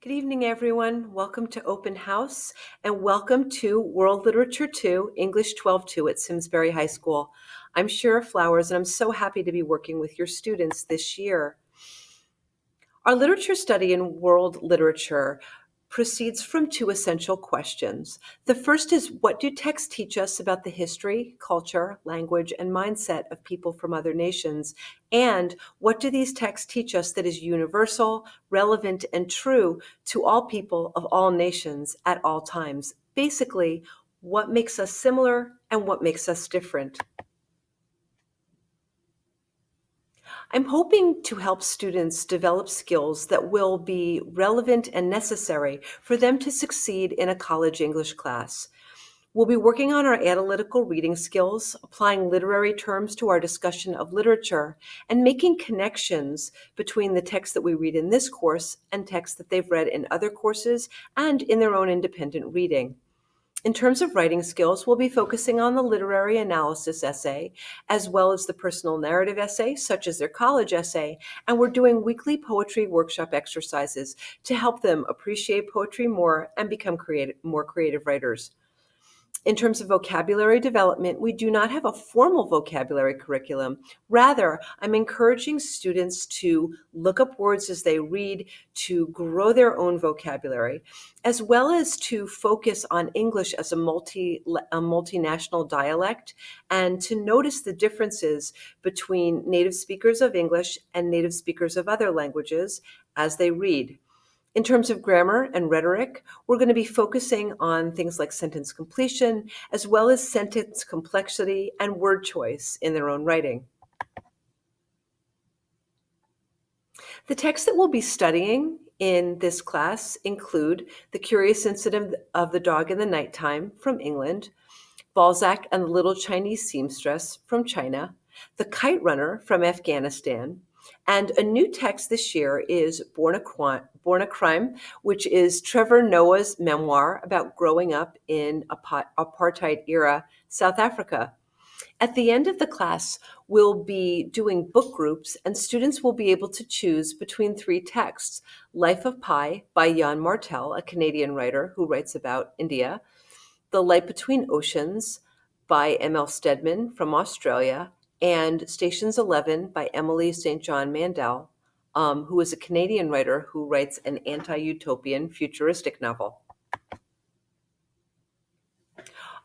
Good evening, everyone. Welcome to Open House and welcome to World Literature 2, English 12-2 at Simsbury High School. I'm Shira Flowers and I'm so happy to be working with your students this year. Our literature study in world literature proceeds from two essential questions. The first is, what do texts teach us about the history, culture, language, and mindset of people from other nations? And what do these texts teach us that is universal, relevant, and true to all people of all nations at all times? Basically, what makes us similar and what makes us different? I'm hoping to help students develop skills that will be relevant and necessary for them to succeed in a college English class. We'll be working on our analytical reading skills, applying literary terms to our discussion of literature, and making connections between the text that we read in this course and texts that they've read in other courses and in their own independent reading. In terms of writing skills, we'll be focusing on the literary analysis essay, as well as the personal narrative essay, such as their college essay, and we're doing weekly poetry workshop exercises to help them appreciate poetry more and become more creative writers. In terms of vocabulary development, we do not have a formal vocabulary curriculum. Rather, I'm encouraging students to look up words as they read, to grow their own vocabulary, as well as to focus on English as a multinational dialect and to notice the differences between native speakers of English and native speakers of other languages as they read. In terms of grammar and rhetoric, we're going to be focusing on things like sentence completion, as well as sentence complexity and word choice in their own writing. The texts that we'll be studying in this class include The Curious Incident of the Dog in the Nighttime from England, Balzac and the Little Chinese Seamstress from China, The Kite Runner from Afghanistan, and a new text this year is Born a Crime, which is Trevor Noah's memoir about growing up in apartheid-era South Africa. At the end of the class, we'll be doing book groups, and students will be able to choose between three texts: Life of Pi by Jan Martel, a Canadian writer who writes about India, The Light Between Oceans by M.L. Stedman from Australia, and Stations 11 by Emily St. John Mandel, who is a Canadian writer who writes an anti-utopian futuristic novel.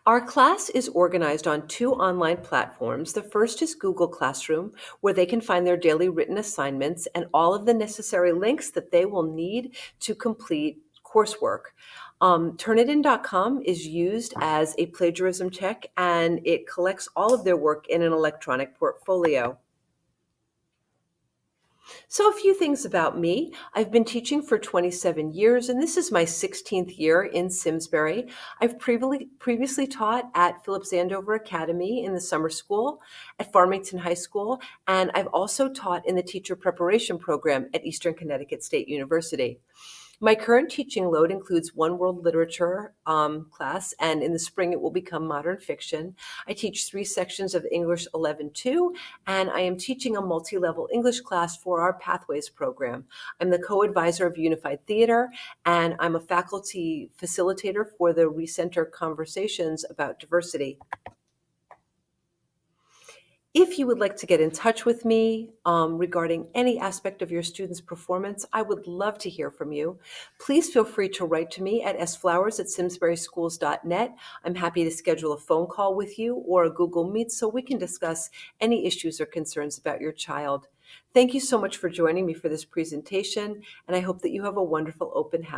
Our class is organized on two online platforms. The first is Google Classroom, where they can find their daily written assignments and all of the necessary links that they will need to complete coursework. Turnitin.com is used as a plagiarism check, and it collects all of their work in an electronic portfolio. So a few things about me. I've been teaching for 27 years, and this is my 16th year in Simsbury. I've previously taught at Phillips Andover Academy in the summer school, at Farmington High School, and I've also taught in the teacher preparation program at Eastern Connecticut State University. My current teaching load includes one world literature class, and in the spring it will become modern fiction. I teach 3 sections of English 11-2, and I am teaching a multi-level English class for our Pathways program. I'm the co-advisor of Unified Theater, and I'm a faculty facilitator for the Recenter Conversations about Diversity. If you would like to get in touch with me regarding any aspect of your students' performance, I would love to hear from you. Please feel free to write to me at sflowers@simsburyschools.net. I'm happy to schedule a phone call with you or a Google Meet so we can discuss any issues or concerns about your child. Thank you so much for joining me for this presentation, and I hope that you have a wonderful open house.